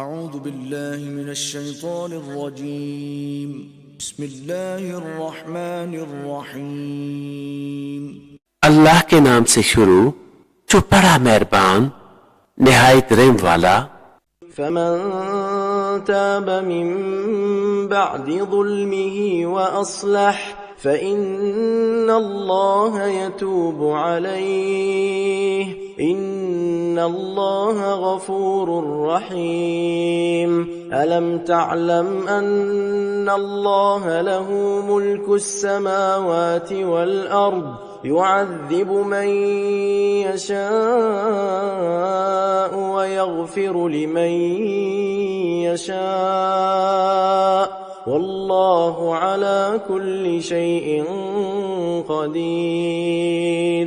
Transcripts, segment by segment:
اعوذ باللہ من الشیطان الرجیم بسم اللہ الرحمن الرحیم اللہ کے نام سے شروع جو بڑا مہربان نہایت رحم والا۔ فمن تاب من بعد ظلمه وأصلح فإن الله يتوب عليه إن الله غفور رحيم ألم تعلم أن الله له ملك السماوات والأرض يعذب من يشاء ويغفر لمن يشاء والله على كل شيء قدير۔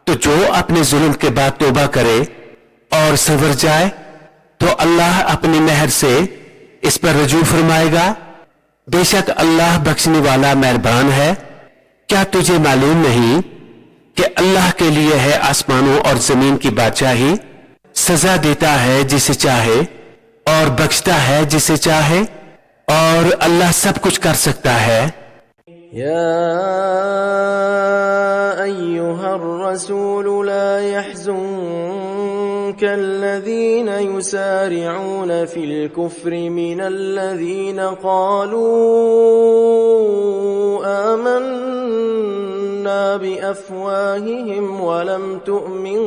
تو جو اپنے ظلم کے بعد توبہ کرے اور سنور جائے تو اللہ اپنی مہر سے اس پر رجوع فرمائے گا، بے شک اللہ بخشنے والا مہربان ہے۔ کیا تجھے معلوم نہیں کہ اللہ کے لیے ہے آسمانوں اور زمین کی بادشاہی، سزا دیتا ہے جسے چاہے اور بخشتا ہے جسے چاہے، اور اللہ سب کچھ کر سکتا ہے۔ يا أيها الرسول لا يحزنك الذين يسارعون في الكفر من الذين قالوا آمنا بأفواههم ولم تؤمن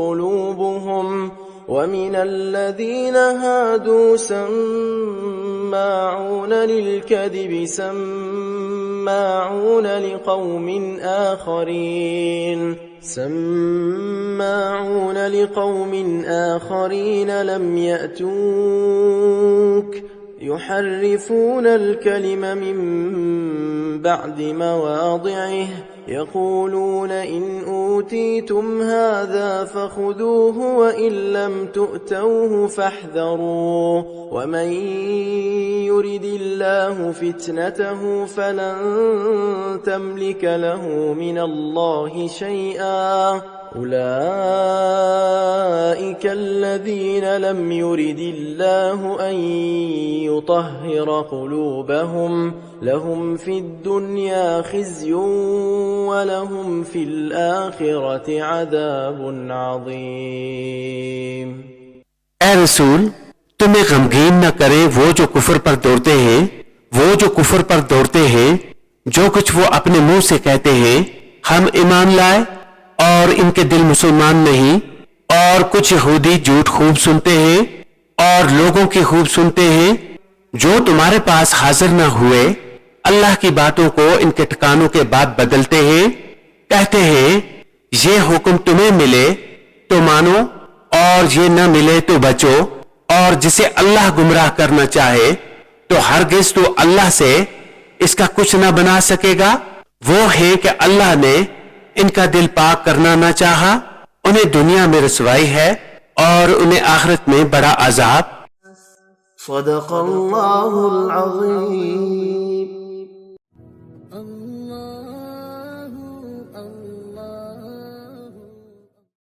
قلوبهم ومن الذين هادوا سماعون للكذب سماعون لقوم آخرين لم يأتوك يحرفون الكلم من بعد مواضعه يقولون إن أوتيتم هذا فخذوه وإن لم تؤتوه فاحذروا ومن يرد الله فتنته فلن تملك له من الله شيئا أولئك الذين لم يرد الله أن يطهر قلوبهم لهم في الدنيا خزي ولهم في الآخرة عذاب عظيم۔ اے رسول، تمہیں غمگین نہ کرے وہ جو کفر پر دوڑتے ہیں، جو کچھ وہ اپنے منہ سے کہتے ہیں ہم ایمان لائے اور ان کے دل مسلمان نہیں، اور کچھ یہودی جھوٹ خوب سنتے ہیں اور لوگوں کی خوب سنتے ہیں جو تمہارے پاس حاضر نہ ہوئے، اللہ کی باتوں کو ان کے ٹھکانوں کے بعد بدلتے ہیں، کہتے ہیں یہ حکم تمہیں ملے تو مانو اور یہ نہ ملے تو بچو، اور جسے اللہ گمراہ کرنا چاہے تو ہرگز تو اللہ سے اس کا کچھ نہ بنا سکے گا۔ وہ ہے کہ اللہ نے ان کا دل پاک کرنا نہ چاہا، انہیں دنیا میں رسوائی ہے اور انہیں آخرت میں بڑا عذاب۔ صدق اللہ العظیم۔